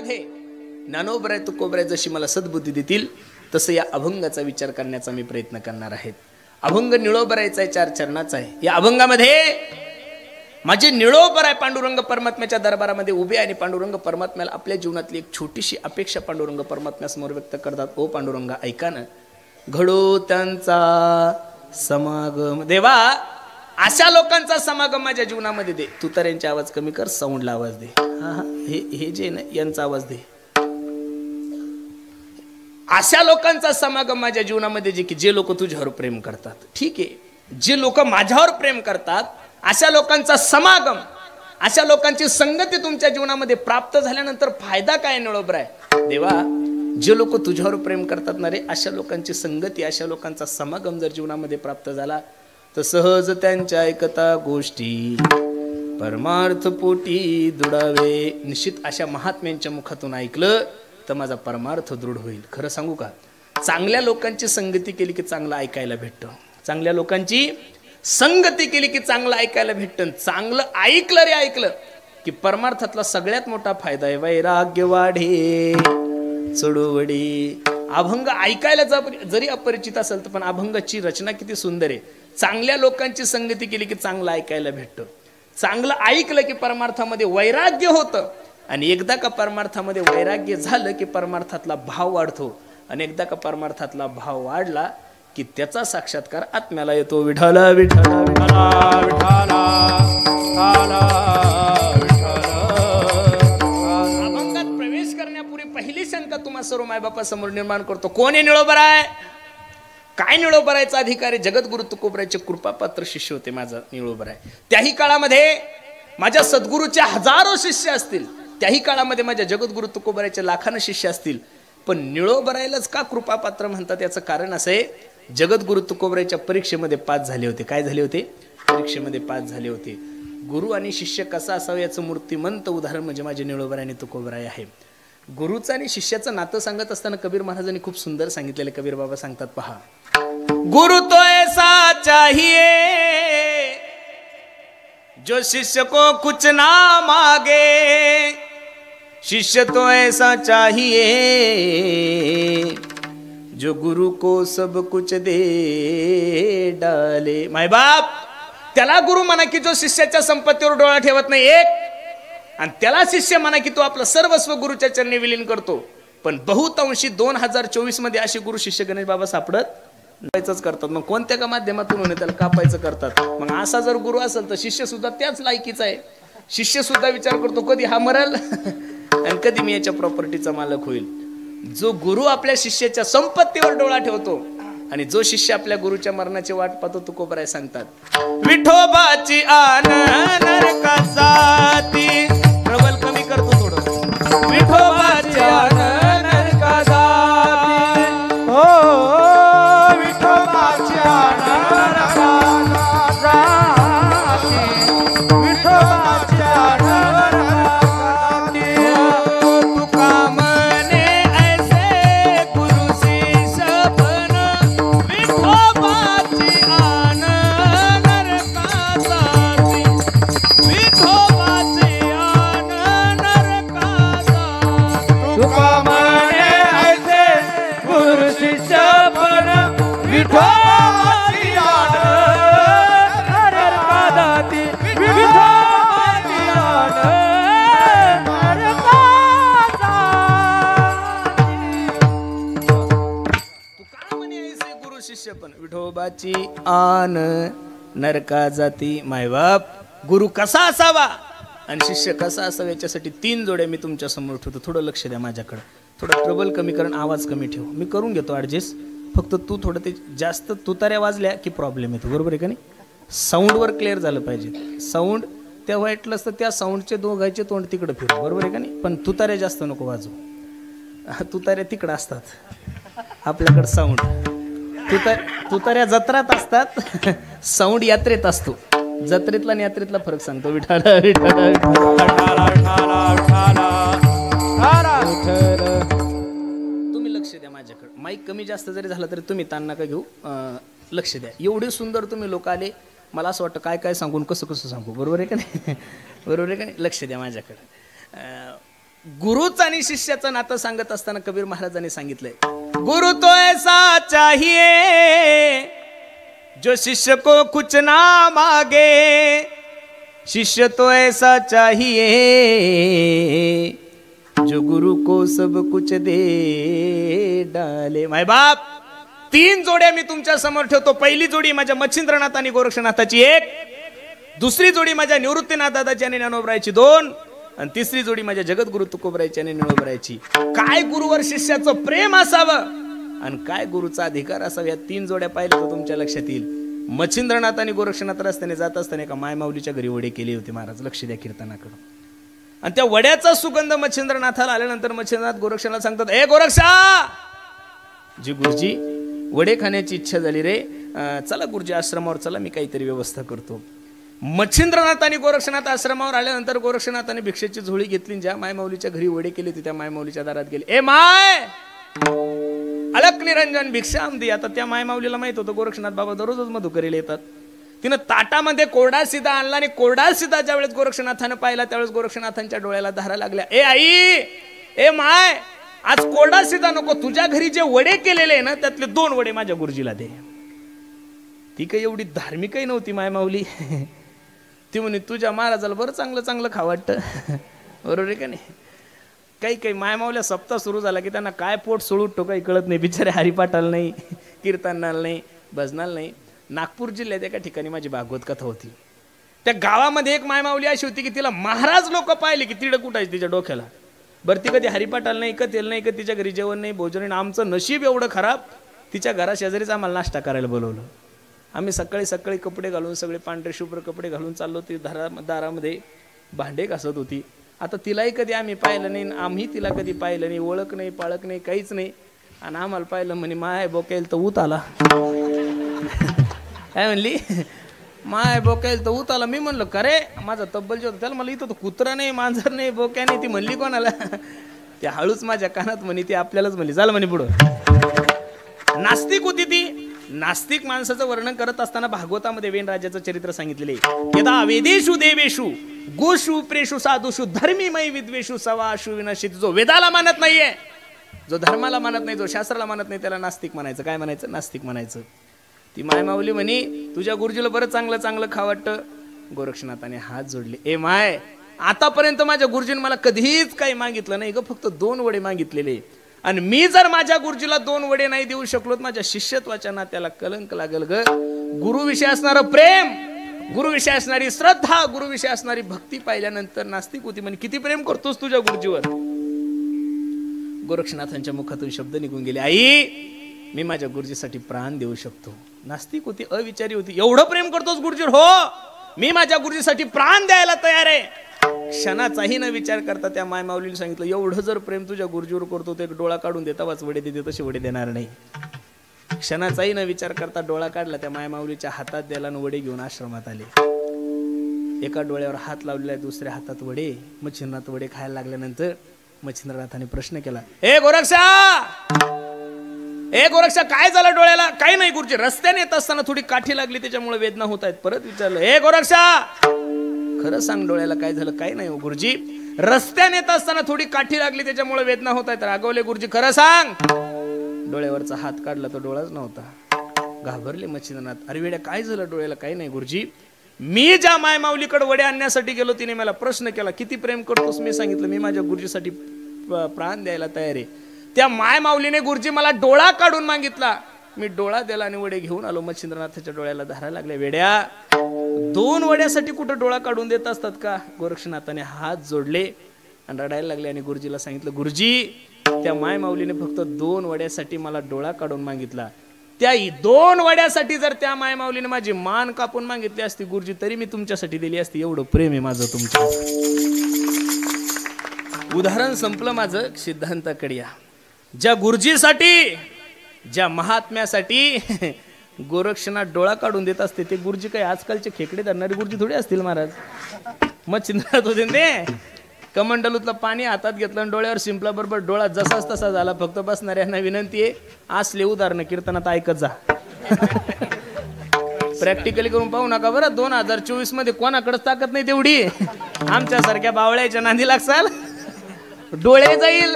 अभंगामध्ये ज्ञानोबराय तुकोबराय जशी मला सद्बुद्धी देतील तसं या अभंगाचा विचार करण्याचा मी प्रयत्न करणार आहे. अभंग निळोबरायचा आहे, 4 चरणाचा आहे. या अभंगामध्ये माझे निळोबराय पांडुरंग परमात्म्याच्या दरबारामध्ये उभे आणि पांडुरंग परमात्म्याला आपल्या जीवनातली एक छोटीशी अपेक्षा पांडुरंग परमात्म्यासमोर व्यक्त करतात. ओ पांडुरंगा ऐका ना, घडो त्यांचा समागम. देवा अशा लोकांचा समागम माझ्या जीवनामध्ये दे. तू तर यांचा आवाज कमी कर, साऊंडला आवाज दे. हे जे ना यांचा आवाज दे. अशा लोकांचा समागम माझ्या जीवनामध्ये जे लोक तुझ्यावर प्रेम करतात. ठीक आहे, जे लोक माझ्यावर प्रेम करतात अशा लोकांचा समागम, अशा लोकांची संगती तुमच्या जीवनामध्ये प्राप्त झाल्यानंतर फायदा काय निळोबराय? देवा जे लोक तुझ्यावर प्रेम करतात ना रे, अशा लोकांची संगती, अशा लोकांचा समागम जर जीवनामध्ये प्राप्त झाला तर सहज त्यांच्या ऐकता गोष्टी परमार्थ पोटी दुडावे. निश्चित अशा महात्म्यांच्या मुखातून ऐकलं तर माझा परमार्थ दृढ होईल. खरं सांगू का, चांगल्या लोकांची संगती केली की चांगलं ऐकायला भेटतं. चांगल्या लोकांची संगती केली की चांगलं ऐकायला भेटतं. चांगलं ऐकलं रे, ऐकलं की परमार्थातला सगळ्यात मोठा फायदा आहे. वैराग्य वाढे चढवडी. अभंग ऐकायला जरी अपरिचित असेल तर पण अभंगाची रचना किती सुंदर आहे. चांगल्या लोकांची संगती केली की चांगलं ऐकायला भेटतं. चांगलं ऐकलं की परमार्थामध्ये वैराग्य होतं. आणि एकदा का परमार्थामध्ये वैराग्य झालं की परमार्थातला भाव वाढतो. आणि एकदा का परमार्थातला भाव वाढला की त्याचा साक्षात्कार आत्म्याला येतो. विठ्ठल विठ्ठल विठ्ठल विठ्ठल. अभंगात प्रवेश करण्यापूर्वी पहिली शंका तुम्हा सर्व मायबापासमोर निर्माण करतो. कोण आहे निळोबराय? काय निळोबरायचा अधिकार आहे? जगद्गुरु तुकोबरायचे कृपापात्र शिष्य होते माझा निळोबराय. त्याही काळामध्ये माझ्या सद्गुरूचे हजारो शिष्य असतील, त्याही काळामध्ये माझ्या जगद्गुरु तुकोबरायचे लाखानं शिष्य असतील, पण निळोबरायलाच का कृपापात्र म्हणतात याचं कारण असं आहे, जगद्गुरु तुकोबरायच्या परीक्षेमध्ये पास झाले होते. काय झाले होते? परीक्षेमध्ये पास झाले होते. गुरु आणि शिष्य कसा असावं याचं मूर्तिमंत उदाहरण म्हणजे माझे निळोबराय आणि तुकोबराय आहे. गुरुचं आणि शिष्याचं नातं सांगत असताना कबीर महाराजांनी खूप सुंदर सांगितलेलं. कबीर बाबा सांगतात पहा, गुरु तो ऐसा चाहिए जो शिष्य को कुछ ना मांगे, शिष्य तो ऐसा चाहिए जो गुरु को सब कुछ दे डाले. माय बाप त्याला गुरु म्हणा की जो शिष्याच्या संपत्तीवर डोळा ठेवत नाही एक, आणि त्याला शिष्य म्हणा की तो आपलं सर्वस्व गुरुच्या चरणी विलीन करतो. पण बहुतांशी 2024 मध्ये असे गुरु शिष्य गणेश बाबा सापडत नाहीच करतात. मग कोणत्या का माध्यमातून होणे त्याला कापायचं करतात. मग असा जर गुरु असेल तर शिष्य सुद्धा त्याच लायकीचा आहे. शिष्य सुद्धा विचार करतो कधी हा मरल आणि कधी मी याच्या प्रॉपर्टीचा मालक होईल. जो गुरु आपल्या शिष्याच्या संपत्तीवर डोळा ठेवतो आणि जो शिष्य आपल्या गुरुच्या मरणाची वाट पाहतो, तुकोबराय सांगतात, विठोबाची आन नरकासाठी. प्रबल कमी करतो थोडं. विठोबाची आन नरकासाठी, हो विठोबाची आन नरकासाठी, विठोबाची आन नरकासाठी. तुका म्हणे ऐसे गुरु शिष्य पण, विठोबाची आन नरकासाठी, विठोबाची आन नरकासाठी. तुका म्हणे ऐसे गुरु शिष्य पण, विठोबाची आन नरकासाठी, विठोबाची आन शिष्य पण विठोबाची आन नरका जाती. मायबाप गुरु कसा असावा आणि शिष्य कसा असावा याच्यासाठी 3 जोड्या मी तुमच्या समोर ठेवतो. थोडं लक्ष द्या माझ्याकडे. थोडं ट्रबल कमी करून आवाज कमी ठेव. मी करून घेतो ऍडजस्ट. फक्त तू थोडं ते जास्त तुताऱ्या वाजल्या की प्रॉब्लेम येतो. बरोबर आहे का नाही? साऊंडवर क्लिअर झालं पाहिजे. साऊंड त्या वाईटलं असतं त्या साऊंडचे दोघांचे तोंड तिकडं फिरू. बरोबर आहे का नाही? पण तुताऱ्या जास्त नको वाजू. तुताऱ्या तिकडं असतात, आपल्याकडं साऊंड. तुताऱ्या जत्रात असतात, साऊंड यात्रेत असतो. जत्रेतला आणि यात्रेतला फरक सांगतो. विठाल विठाल तुम्ही लक्ष द्या माझ्याकडे. माईक कमी जास्त जरी झाला तरी तुम्ही ताण नका घेऊ. लक्ष द्या. एवढे सुंदर तुम्ही लोक आले. मला असं वाटतं काय काय सांगून कसं कसं सांगू. बरोबर आहे का नाही? बरोबर आहे का नाही? लक्ष द्या माझ्याकडे. गुरुचं आणि शिष्याचं नातं सांगत असताना कबीर महाराजांनी सांगितलंय, गुरु तो ऐसा चाहिए जो शिष्य को कुछ ना मांगे, शिष्य तो ऐसा चाहिए जो गुरु को सब कुछ दे डाले. माय बाप, 3 जोड्या मी तुमच्या समोर ठेवतो. पहिली जोडी माझ्या मच्छिंद्रनाथ आणि गोरक्षनाथाची 1, दुसरी जोडी माझ्या निवृत्तीनाथ दादाची आणि ज्ञानोबरायची 2, आणि तिसरी जोडी माझ्या जगद्गुरु तुकोबरायची आणि ज्ञानोबरायची. काय गुरुवर शिष्याचं प्रेम असावं आणि काय गुरुचा अधिकार असावा, या 3 जोड्या पाहिल्या तर तुमच्या लक्षात येईल. मच्छिंद्रनाथ आणि गोरक्षनाथ रस्त्याने जात असताना एका मायमाऊलीच्या घरी वडे केले होते महाराज. लक्ष द्या कीर्तनाकडे. आणि त्या वड्याचा सुगंध मच्छिंद्रनाथाला आल्यानंतर मच्छिंद्रनाथ गोरक्षनाथ सांगतात, ए गोरक्षा, जी गुरुजी वडे खाण्याची इच्छा झाली रे, चला गुरुजी आश्रमावर चला, मी काहीतरी व्यवस्था करतो. मच्छिंद्रनाथ आणि गोरक्षनाथ आश्रमावर आल्यानंतर गोरक्षनाथाने भिक्षेची झोळी घेतली, ज्या मायमाऊलीच्या घरी वडे केले होते त्या मायमाऊलीच्या दारात गेले. ए माय, अलक निरंजन भिक्षाम दे. आता त्या मायमाऊलीला माहित होतं गोरक्षनाथ बाबा दररोजच मधुकरीला येतात. तिनं ताटामध्ये कोरडा सिधा आणला आणि कोरडा सिधा ज्यावेळेस गोरक्षनाथानं पाहिला त्यावेळेस गोरक्षनाथांच्या डोळ्याला धारा लागल्या. ए आई, ए माय, आज कोरडा सिधा नको, तुझ्या घरी जे वडे केलेले ना त्यातले 2 वडे माझ्या गुरुजीला दे. ती काही एवढी धार्मिकही नव्हती मायमाऊली. ती म्हणे, तुझ्या महाराजाला बरं चांगलं चांगलं खा वाटतं. बरोबर आहे का नाही? काही मायमाऊल्या सप्ताह सुरू झाला की त्यांना काय पोट सोडूटतो काही कळत नाही. बिचारे हरिपाठाला नाही, कीर्तनाला नाही, भजनाला नाही. नागपूर जिल्ह्यात एका ठिकाणी माझी भागवत कथा होती. त्या गावामध्ये एक मायमाऊली अशी होती की तिला महाराज लोक पाहिले की तिडं कुठायची तिच्या डोक्याला. बरं ती कधी हरिपाठाला नाही, का तेल नाही, का तिच्या घरी जेवण नाही, भोजन नाही. आमचं नशीब एवढं खराब, तिच्या घरा शेजारीच आम्हाला नाश्ता करायला बोलवलं. आम्ही सकाळी सकाळी कपडे घालून, सगळे पांढरे शुभ्र कपडे घालून चाललो. ती दारामध्ये भांडे घासत होती. आता तिलाही कधी आम्ही पाहिलं नाही, आम्ही तिला कधी पाहिलं नाही. ओळख नाही, पाळख नाही, काहीच नाही. आणि आम्हाला पाहिलं म्हणे, माय बोकेल तर ऊत आला. काय म्हणली? माय बोकेल तर ऊत आला. मी म्हणलं का रे, माझा तब्बल जे होता त्याला मला इथं कुत्रा नाही, मांजर नाही, बोक्या नाही. ती म्हणली कोणाला? त्या हळूच माझ्या कानात म्हणे, ती आपल्यालाच म्हणली. झालं म्हणे पुढं. नास्तिक होती ती. नास्तिक माणसाचं वर्णन करत असताना भागवतामध्ये वेणराजाचं चरित्र सांगितलेले. यदा वेदेषु देवेषु गोषु प्रेषु साधुषु धर्मीमय विद्वेषु सवाषु विनशित. जो वेदाला मानत नाहीये, जो धर्माला मानत नाही, जो शास्त्राला मानत नाही, त्याला नास्तिक म्हणायचं. काय म्हणायचं? नास्तिक म्हणायचं. ती मायमाऊली म्हणे, तुझ्या गुरुजीला बरं चांगलं चांगलं खा वाटतं. गोरक्षनाथाने हात जोडले. ए माय, आतापर्यंत माझ्या गुरुजीने मला कधीच काही मागितलं नाही ग, फक्त 2 वडे मागितलेले. आणि मी जर माझ्या गुरुजीला 2 वडे नाही देऊ शकलो, माझ्या शिष्यत्वाच्या नात्याला कलंक लागल ग. गुरुविषयी असणारं प्रेम, गुरुविषयी असणारी श्रद्धा, गुरुविषयी असणारी भक्ती पाहिल्यानंतर नास्तिक होती म्हणे, किती प्रेम करतोस तुझ्या गुरुजीवर. गोरक्षनाथांच्या मुखातून शब्द निघून गेले, आई मी माझ्या गुरुजीसाठी प्राण देऊ शकतो. नास्तिक होती, अविचारी होती. एवढं प्रेम करतोस गुरुजीवर? हो, मी माझ्या गुरुजीसाठी प्राण द्यायला तयार आहे. क्षणाचाही न विचार करता त्या मायमाऊलीने सांगितलं, एवढं जर प्रेम तुझ्या गुरुजीवर करतो ते डोळा काढून देतावाच वडे देते, तसे वडे देणार नाही. क्षणाचाही न विचार करता डोळा काढला, त्या मायमाऊलीच्या हातात द्यायला आणि वडे घेऊन आश्रमात आले. एका डोळ्यावर हात लावलेला आहे, दुसऱ्या हातात वडे. मच्छिंद्रनाथ वडे खायला लागल्यानंतर मच्छिंद्रनाथाने प्रश्न केला, ए गोरक्षा, ए गोरक्षा, काय झालं डोळ्याला? काही नाही गुरुजी, रस्त्याने येत असताना थोडी काठी लागली त्याच्यामुळे वेदना होत आहेत. परत विचारलं, ए गोरक्षा, खरं सांग डोळ्याला काय झालं? काही नाही हो गुरुजी, रस्त्याने येत असताना थोडी काठी लागली त्याच्यामुळे वेदना होत आहेत. रागवले गुरुजी, खरं सांग. डोळ्यावरचा हात काढला तो डोळाच नव्हता. घाबरले मच्छिंद्रनाथ, अरे वेड्या काय झालं डोळ्याला? काही नाही गुरुजी, मी ज्या मायमाऊलीकडे वडे आणण्यासाठी गेलो तिने मला प्रश्न केला, किती प्रेम करतोस? मी सांगितलं मी माझ्या गुरुजीसाठी प्राण द्यायला तयार आहे. त्या मायमाऊलीने गुरुजी मला डोळा काढून मागितला, मी डोळा दिला आणि वडे घेऊन आलो. मच्छिंद्रनाथाच्या डोळ्याला धारा लागल्या. वेड्या, 2 वड्यासाठी कुठं डोळा काढून देत असतात का? गोरक्षनाथाने हात जोडले आणि रडायला लागले आणि गुरुजीला सांगितलं, गुरुजी त्या मायमाऊलीने फक्त 2 वड्यासाठी मला डोळा काढून मागितला. त्या 2 वड्यासाठी जर त्या मायमाऊलीने माझी मान कापून मागितली असती गुरुजी, तरी मी तुमच्यासाठी दिली असती. एवढं प्रेम आहे माझं तुमचं. उदाहरण संपलं माझं. सिद्धांताकडे या. ज्या गुरुजीसाठी, ज्या महात्म्यासाठी गोरक्षनाथ डोळा काढून देत असते, ते गुरुजी काही आजकालचे खेकडे धरणारे गुरुजी थोडे असतील महाराज. मच्छिंद्रनाथ होते ते, कमंडलूतलं पाणी हातात घेतलं आणि डोळ्यावर शिंपला, बरोबर डोळा जसाच तसा झाला. फक्त बसणाऱ्यांना विनंती आहे, असले उदाहरणं कीर्तनात ऐकत जा. प्रॅक्टिकली करून पाहू नका बरं. 2024 मध्ये कोणाकडेच ताकद नाही तेवढी. आमच्यासारख्या बावळ्याच्या नांदी लागसाल. डोळे जाईल,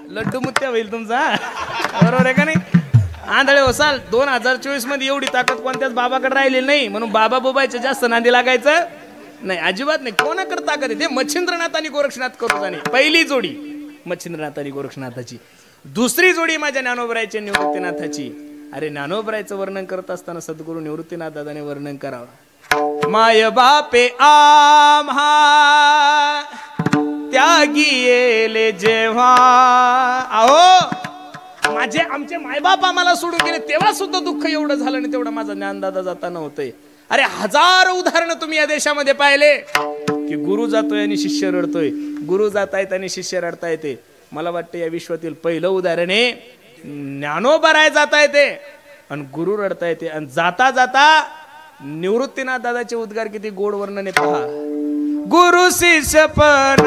लड्डू मुत्या होईल तुमचा, बरोबर आहे का नाही? आंधळे होसाल. 2024 मध्ये एवढी ताकद कोणत्याच बाबाकडे राहिलेली नाही, म्हणून बाबा बोबायचं जास्त नांदी लागायचं नाही, अजिबात नाही. कोणाकडे ताकद आहे? ते मच्छिंद्रनाथ आणि गोरक्षनाथ करू जाणे. पहिली जोडी मच्छिंद्रनाथ आणि गोरक्षनाथाची. दुसरी जोडी माझ्या ज्ञानोबरायची निवृत्तीनाथाची. अरे ज्ञानोबरायचं वर्णन करत असताना सद्गुरू निवृत्तीनाथ दादाने वर्णन करावं. माय बापे आम्हा त्यागी येले जेव्हा. अहो माझे आमचे मायबाप आम्हाला सोडून गेले तेव्हा सुद्धा दुःख एवढं झालं नाही तेवढं माझा ज्ञानदादा जाताना होतंय. अरे हजारो उदाहरणं तुम्ही या देशामध्ये पाहिले की गुरु जातोय आणि शिष्य रडतोय, गुरु जातायत आणि शिष्य रडता येते. मला वाटतं या विश्वातील पहिलं उदाहरण आहे ज्ञानोबराय जाता येते आणि गुरु रडता येते. आणि जाता जाता निवृत्तीनाथ दादाचे उद्गार किती गोड वर्णन आहे पहा. गुरु शिष्य पण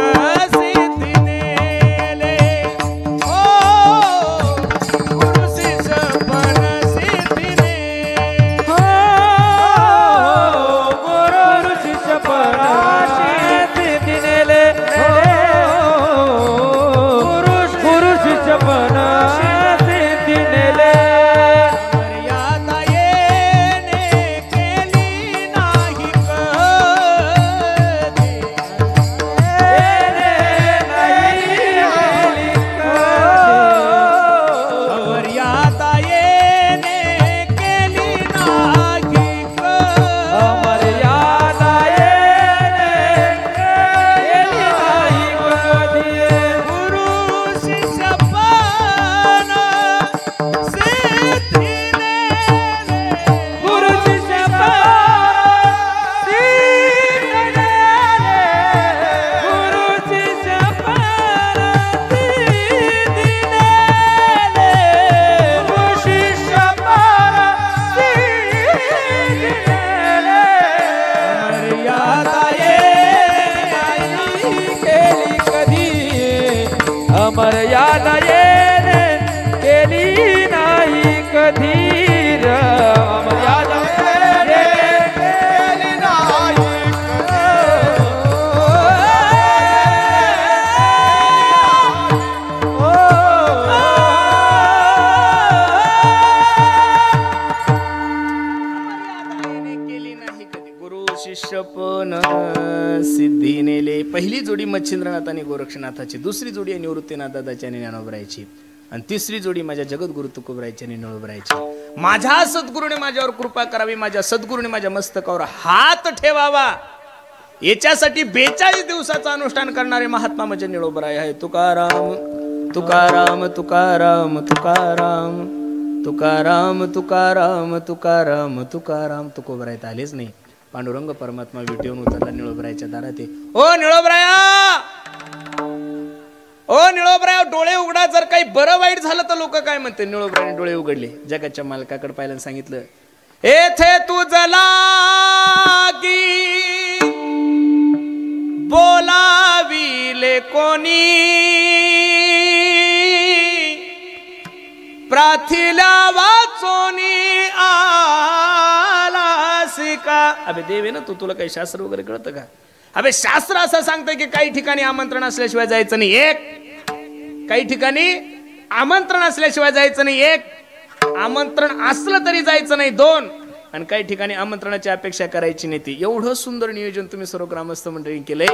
मर्यादा येणे केली नाही कधी र. मर्यादा केली नाही कधी. गुरु शिष्य पण सिद्धी नेले. पहिली जोडी मच्छिंद्रनाथ आणि गोरक्षनाथाची, दुसरी जोडी आहे निवृत्तीनाथ दादाची आणि ज्ञानोबरायची, आणि तिसरी जोडी माझ्या जगद्गुरु तुकोबरायची आणि निळोबरायची. माझ्या सद्गुरूने माझ्यावर कृपा करावी, माझ्या सद्गुरूने माझ्या मस्तकावर हात ठेवावा, याच्यासाठी 42 दिवसाचं अनुष्ठान करणारे महात्मा म्हणजे निळोबराय आहे. तुकाराम तुकाराम तुकाराम तुकाराम तुकाराम तुकाराम तुकाराम तुकाराम. तुकोबरायत आलेच नाही. पांडुरंग परमात्मा विटेवून उतरला निळोबरायच्या दारात. ओ निळोबराया, ओ निळोबराया, डोळे उघडा. जर काही बरं वाईट झालं तर लोक काय म्हणते? निळोबरायाने डोळे उघडले. जगाच्या मालकाकडे पाहिलं, सांगितलं येथे तुझं लागी बोलाविले कोणी, प्राथिला वाचोनी आला सिका. अबे देवे ना, तुला काही शास्त्र वगैरे कळतं का? अबे शास्त्र असं सांगतंय की काही ठिकाणी आमंत्रण असल्याशिवाय जायचं नाही. एक, काही ठिकाणी आमंत्रण असल्याशिवाय जायचं नाही. एक, आमंत्रण असलं तरी जायचं नाही. 2, आणि काही ठिकाणी आमंत्रणाची अपेक्षा करायची नाही. ती एवढं सुंदर नियोजन तुम्ही सर्व ग्रामस्थ मंडळी केलंय.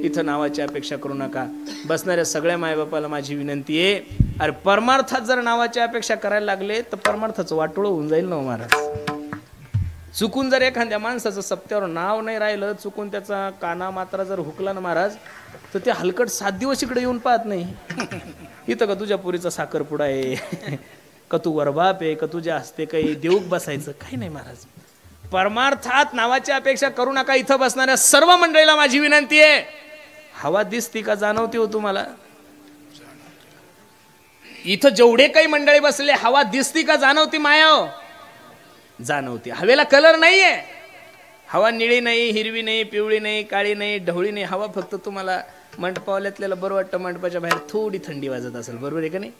इथं नावाची अपेक्षा करू नका. बसणाऱ्या सगळ्या मायबापाला माझी विनंती आहे, अरे परमार्थात जर नावाची अपेक्षा करायला लागले तर परमार्थाचं वाटोळं होऊन जाईल ना महाराज. चुकून जर एखाद्या माणसाचं सप्त्यावर नाव नाही राहिलं, चुकून त्याचा काना मात्रा जर हुकला ना महाराज, तर ते हलकट 7 दिवस इकडे येऊन पाहत नाही. इथं का तुझ्या पुरीचा साखरपुडा आहे, का तू वरबाप आहे, का तुझ्या हस्ते काही देऊक बसायचं, काही नाही महाराज. परमार्थात नावाची अपेक्षा करू नका. इथं बसणाऱ्या सर्व मंडळीला माझी विनंती आहे, हवा दिसती का जाणवती हो तुम्हाला? इथं जेवढे काही मंडळी बसले, हवा दिसती का जाणवती माया? जाणवती. हवेला कलर नाहीये. हवा निळी नाही, हिरवी नाही, पिवळी नाही, काळी नाही, ढवळी नाही. हवा फक्त तुम्हाला मंडपावाल्यातल्याला बरं वाटतं, मंडपाच्या बाहेर थोडी थंडी वाजत असेल, बरोबर आहे का नाही?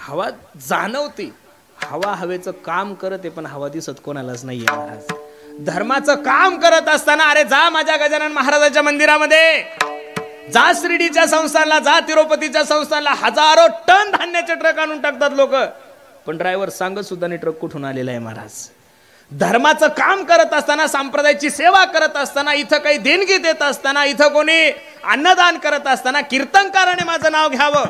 हवा जाणवती. हवा हवेचं काम करते, पण हवा दिसत कोणालाच नाहीये महाराज. धर्माचं काम करत असताना अरे जा माझ्या गजानन महाराजांच्या मंदिरामध्ये, जा शिर्डीच्या संस्थानला, जा तिरुपतीच्या संस्थानला, हजारो टन धान्याचे ट्रक आणून टाकतात लोक, पण ड्रायव्हर सांगत सुद्धा नाही ट्रक कुठून आलेला आहे महाराज. धर्माचं काम करत असताना, संप्रदायाची सेवा करत असताना, इथं काही देणगी देत असताना, इथं कोणी अन्नदान करत असताना कीर्तनकाराने माझं नाव घ्यावं,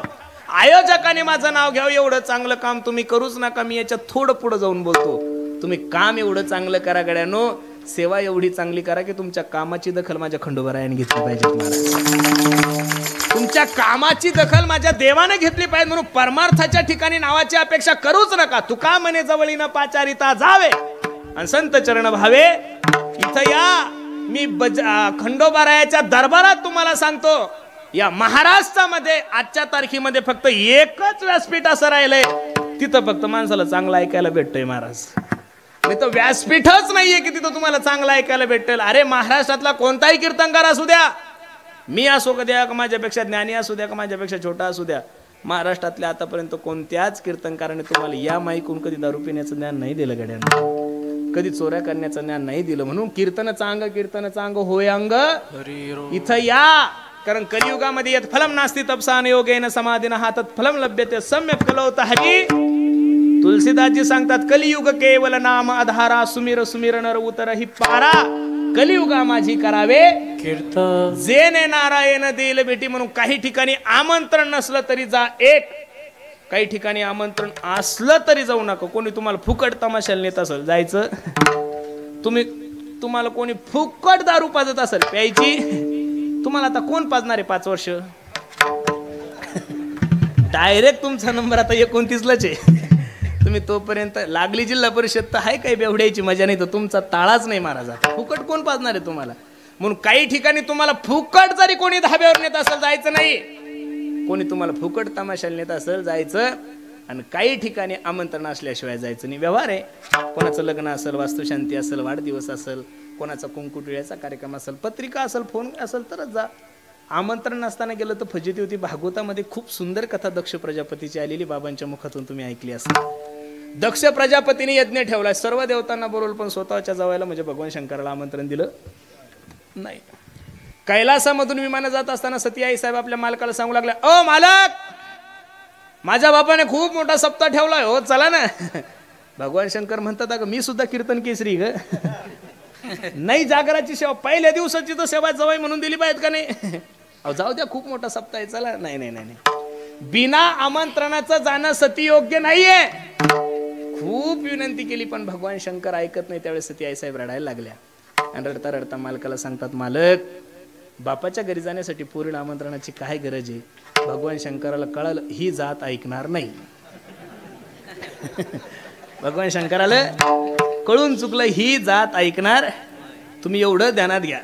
आयोजकाने माझं नाव घ्यावं, एवढं चांगलं काम तुम्ही करूच नका. मी याच्यात थोडं पुढे जाऊन बोलतो. तुम्ही काम एवढं चांगलं करा गड्यानो, सेवा एवढी चांगली करा की तुमच्या कामाची दखल माझ्या खंडोबारायाने घेतली पाहिजे महाराज. तुमच्या कामाची दखल माझ्या देवाने घेतली पाहिजे. म्हणून परमार्थाच्या ठिकाणी नावाची अपेक्षा करूच नका. तुका म्हणे जवळीनं पाचारिता जावे आणि संत चरण भावे. इथं या, मी खंडोबारायाच्या दरबारात तुम्हाला सांगतो, या महाराष्ट्रामध्ये आजच्या तारखेमध्ये फक्त एकच व्यासपीठ असं राहिलंय, तिथं फक्त माणसाला चांगलं ऐकायला भेटतंय महाराज. नाही तर व्यासपीठच नाहीये की तिथं तुम्हाला चांगलं ऐकायला भेटेल. अरे महाराष्ट्रातला कोणताही कीर्तनकार असू द्या, मी असो द्या का माझ्यापेक्षा ज्ञानी असू द्या का माझ्यापेक्षा छोटा असू द्या, महाराष्ट्रातल्या आतापर्यंत कोणत्याच कीर्तनकाराने तुम्हाला या माईकून कधी दारू पिण्याचं ज्ञान नाही दिलं गड्यांना, कधी चोऱ्या करण्याचं ज्ञान नाही दिलं. म्हणून कीर्तनाचं अंग होय अंग इथं या. कारण कलियुगामध्ये यत् फलम नास्ति तपसा योगेन समाधीन हातात फलम लभ्यते सम्यक कलौत हरी. तुलसीदासजी सांगतात कलियुग केवल नाम आधारा, सुमिर सुमिर नर उतर ही पारा. कलियुगा माझी करावे कीर्तन, जेने नारायण देईल भेटी. म्हणून काही ठिकाणी आमंत्रण नसलं तरी जा एक, काही ठिकाणी आमंत्रण असलं तरी जाऊ नका. कोणी तुम्हाला फुकट तमाशाला नेत असेल जायचं, तुम्हाला कोणी फुकट दारू पाजत असेल प्यायची, तुम्हाला आता कोण पाजणार आहे 5 वर्ष? डायरेक्ट तुमचा नंबर आता 29लाच आहे. तुम्ही तोपर्यंत लागली जिल्हा परिषद तर आहे काही बेवड्याची मजा, नाही तर तुमचा ताळाच नाही महाराज. फुकट कोण पाजणार आहे तुम्हाला? म्हणून काही ठिकाणी तुम्हाला फुकट जरी कोणी धाब्यावर नेत असेल जायचं नाही, कोणी तुम्हाला फुकट तमाशाला नेत असेल जायचं. आणि काही ठिकाणी आमंत्रण असल्याशिवाय जायचं नाही. व्यवहार आहे, कोणाचं लग्न असेल, वास्तुशांती असेल, वाढदिवस असेल, कोणाचा कुंकुटिळ्याचा कार्यक्रम असेल, पत्रिका असेल, फोन असेल तरच जा. आमंत्रण नसताना गेलं तर फजिती होती. भागवतामध्ये खूप सुंदर कथा दक्ष प्रजापतीची आलेली बाबांच्या मुखातून तुम्ही ऐकली असेल. दक्ष प्रजापतीने यज्ञ ठेवला, सर्व देवतांना बोलवलं, पण स्वतःच्या जवळला म्हणजे भगवान शंकराला आमंत्रण दिलं नाही. कैलासामधून विमानं जात असताना सती आई साहेब आपल्या मालकाला सांगू लागल्या, ओ मालक, माझ्या बापाने खूप मोठा सप्ताह ठेवलाय हो, चला ना. भगवान शंकर म्हणतात अगं मी सुद्धा कीर्तन केसरी ग, नाही जागराची सेवा पहिल्या दिवसाची तर सेवा जवाई म्हणून दिली पाहिजे का नाही? अहो जाऊ द्या, खूप मोठा सप्ताह आहे, चला. नाही नाही नाही, बिना आमंत्रणाचं जाणं सती योग्य नाहीये. खूप विनंती केली पण भगवान शंकर ऐकत नाही. त्यावेळेस सती आईसाहेब रडायला लागल्या आणि रडता रडता मालकाला सांगतात, मालक, बापाच्या घरी जाण्यासाठी पूर्ण आमंत्रणाची काय गरज आहे? भगवान शंकराला कळलं ही जात ऐकणार नाही. भगवान शंकराला कळून चुकलं ही जात ऐकणार, तुम्ही एवढं ध्यानात घ्या.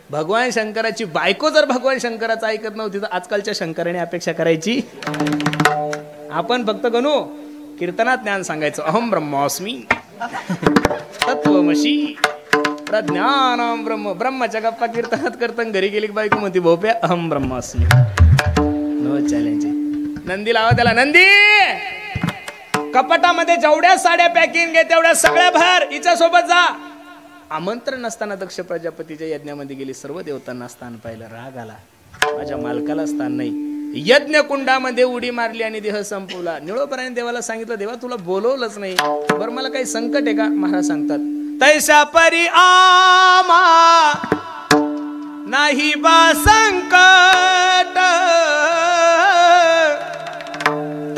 भगवान शंकराची बायको जर भगवान शंकराचं ऐकत नव्हती तर आजकालच्या शंकराने अपेक्षा करायची. आपण फक्त गणू कीर्तनात ज्ञान सांगायचं, अहम ब्रह्मास्मी तत्वमशी प्रज्ञानम ब्रह्म. ब्रह्माच्या गप्पा कीर्तनात करताना घरी गेली बायको म्हणती, भोप्या अहम ब्रह्मास्मी. No challenge. नंदी लावा त्याला, नंदी कपाटामध्ये जेवढ्या साड्या पॅकिंग घे तेवढ्या सगळ्या भर, हिच्या सोबत जा. आमंत्रण नसताना दक्ष प्रजापतीच्या यज्ञामध्ये गेली, सर्व देवतांना स्थान पाहिलं, राग आला, माझ्या मालकाला स्थान नाही. यज्ञ कुंडामध्ये उडी मारली आणि देह संपवला. निळोबराने देवाला सांगितलं, देवा तुला बोलवलंच नाही, बरं मला काही संकट आहे का? महाराज सांगतात, तैसा परी आमा नाही बा संकट,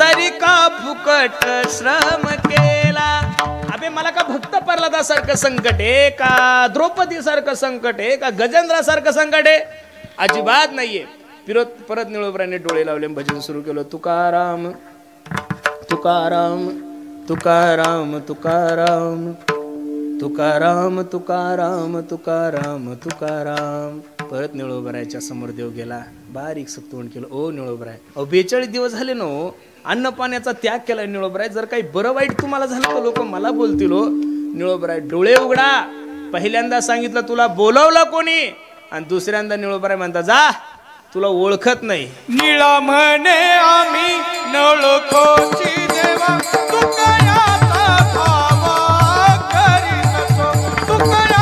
तरी का फुकट श्रम केला. अबे मला का भक्त प्रल्हादासारखं संकट आहे का, द्रौपदी सारखं संकट आहे का, गजेंद्रासारखं संकट आहे? अजिबात नाहीये. परत निळोबराने डोळे लावले, भजन सुरू केलं, तुकाराम तुकाराम तुकाराम तुकाराम तुकाराम तुकाराम तुकाराम तुकाराम. परत निळोबराच्या समोर देव गेला, बारीक तोंड केलं, ओ निळोबराय, अहो 42 दिवस झाले नो, अन्न पाण्याचा त्याग केला निळोबराय, जर काही बरं वाईट तुम्हाला झालं तर लोक मला बोलतील. हो निळोबराय, डोळे उघडा. पहिल्यांदा सांगितलं तुला बोलवलं कोणी, आणि दुसऱ्यांदा निळोबराय म्हणता, जा तुला ओळखत नाही. निळा म्हणे आम्ही नळखोची देवा, तुकयाचा भावा करीत तो, तुकया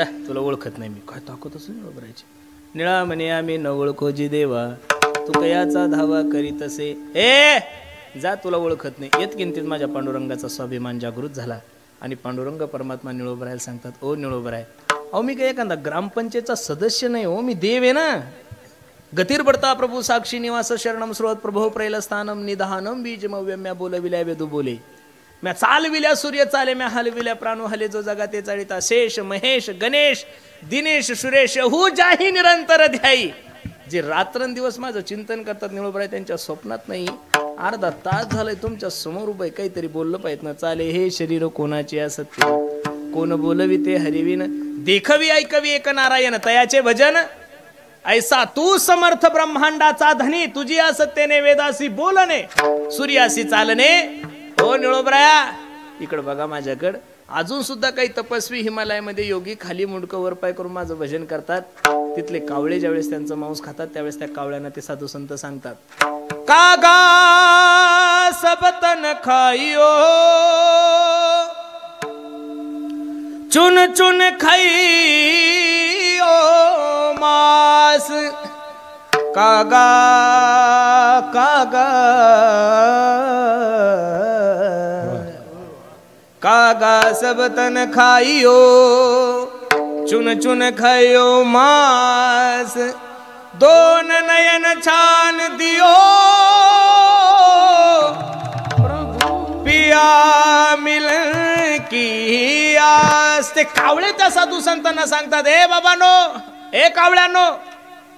जा तुला ओळखत नाही मी. काय ताकदच निळोबरायची. निळा म्हणे आम्ही न ओळखोजी देवा तू कयाचा धावा करीत असे. ए जा तुला ओळखत नाही. येत किंचित माझ्या पांडुरंगाचा स्वाभिमान जागृत झाला आणि पांडुरंग परमात्मा निळोबरायला सांगतात, ओ निळोबराय, अहो मी काय एखादा ग्रामपंचायतचा सदस्य नाही हो, मी देव आहे ना. गतीर पडता प्रभू साक्षी निवास शरणम स्रोत प्रभो प्रैलस्थानम निधानम बीजमव्यम म्या बोलविल्या वेदू बोले. म्या चालविल्या सूर्य चाले, म्या हलविल्या प्राणू हले, जो जगाते चाळीता शेष महेश गणेश दिनेश सुरेश हु जाही निरंतर ध्यायी. जे रात्रंदिवस माझं चिंतन करतात निळोबराय त्यांच्या स्वप्नात नाही. अर्धा तास झालाय तुमच्या समोर उभं आहे, काहीतरी बोललं पाहिजे ना. चाले हे शरीर कोणाचे असत्य, कोण बोलवी ते हरिविन, देखवी ऐकवी एक नारायण तयाचे भजन. ऐसा तू समर्थ ब्रह्मांडाचा धनी, तुझी असत्यने वेदासी बोलणे, सूर्यासी चालणे. हो निळोबराया इकडं बघा माझ्याकडं. अजून सुद्धा काही तपस्वी हिमालयामध्ये योगी खाली मुंडकं वर पाय करून माझं भजन करतात. तिथले कावळे ज्यावेळेस त्यांचं मांस खातात त्यावेळेस त्या कावळ्यांना ते साधू संत सांगतात, कागा सबतन खाइयो चुन चुन खाइयो मास. कागा कागा कागा सब तन खाइयो चुन चुन खाइयो मास. दोन नयन छान दियो पिया मिलन की आस. ते कावळे त्या साधू संतांना सांगतात, ए बाबानो, ए कावळ्यानो,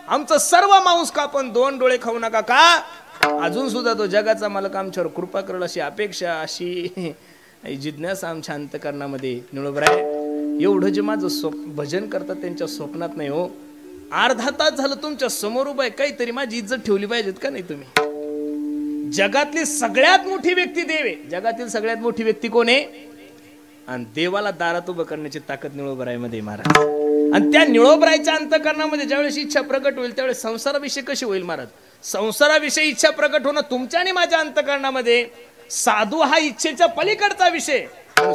आमचं सर्व मांस कापून दोन डोळे खाऊ नका. का अजून सुद्धा तो जगाचा मालक आमच्यावर कृपा करेल अशी अपेक्षा, अशी जिज्ञासा आमच्या अंतकरणामध्ये. निळोबराय एवढं जे माझं भजन करतात त्यांच्या स्वप्नात नाही हो. अर्धा तास झालं तुमच्या समोर उभं आहे, काहीतरी माझी इज्जत ठेवली पाहिजेत का नाही तुम्ही. जगातली सगळ्यात मोठी व्यक्ती देव आहे. जगातील सगळ्यात मोठी व्यक्ती कोण आहे? आणि देवाला दारात उभं करण्याची ताकद निळोबरायमध्ये महाराज. आणि त्या निळोबरायच्या अंतकरणामध्ये ज्यावेळेस इच्छा प्रकट होईल त्यावेळेस संसाराविषयी कशी होईल महाराज. संसाराविषयी इच्छा प्रकट होणं तुमच्या आणि माझ्या अंतकरणामध्ये. साधू हा इच्छेच्या पलीकडचा विषय.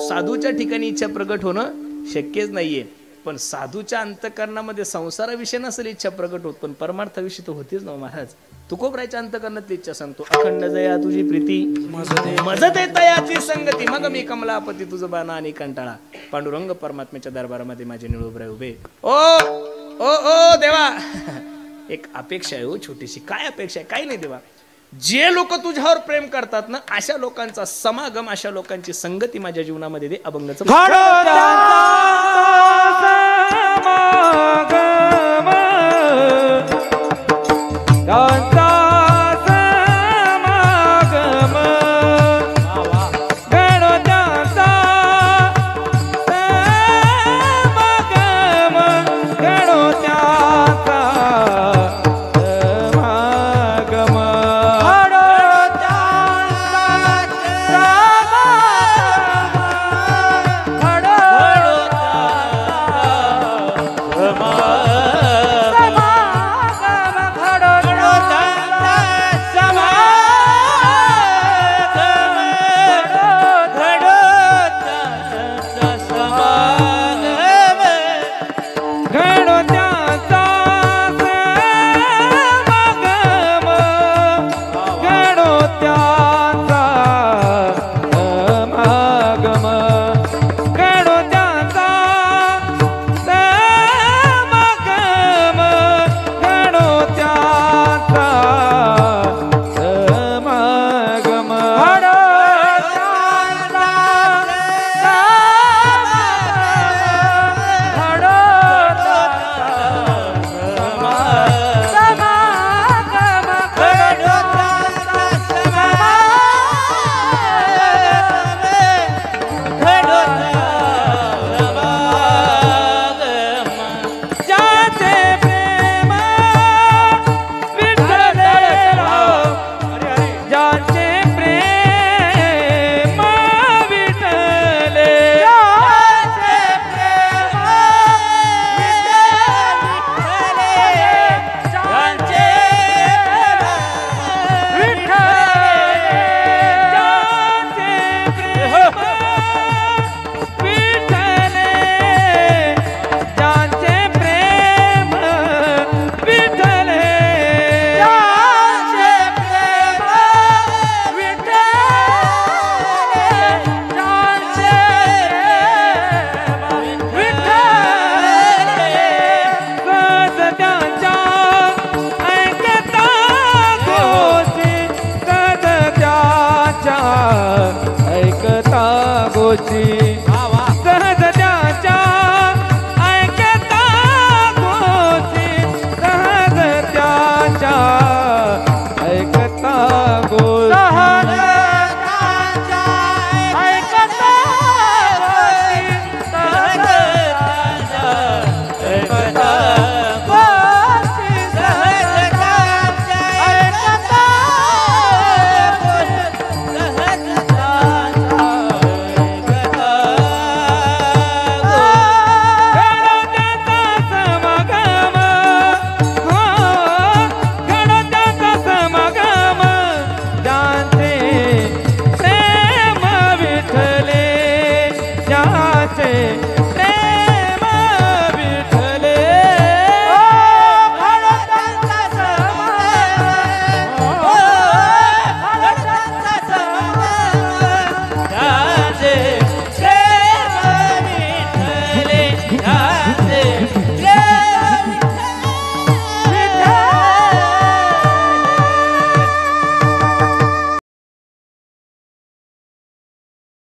साधूच्या ठिकाणी इच्छा प्रकट होणं शक्यच नाहीये. पण साधूच्या अंतकरणामध्ये संसाराविषयी नसेल इच्छा प्रकट होत, पण परमार्थाविषयी तो होतीच ना महाराज. तुकोबरायच्या अंतकरणातली इच्छा सांगतो, अखंड जया तुझी प्रीती मजते तयाची संगती, मग मी कमलापती तुझं बाणा आणि कंटाळा. पांडुरंग परमात्म्याच्या दरबारामध्ये माझे निळोबराय उभे. ओ ओ ओ देवा, एक अपेक्षा आहे हो छोटीशी. काय अपेक्षा आहे? काही नाही देवा. जे लोक तुझ्यावर प्रेम करतात ना, अशा लोकांचा समागम, अशा लोकांची संगती माझ्या जीवनामध्ये दे. अभंगाचं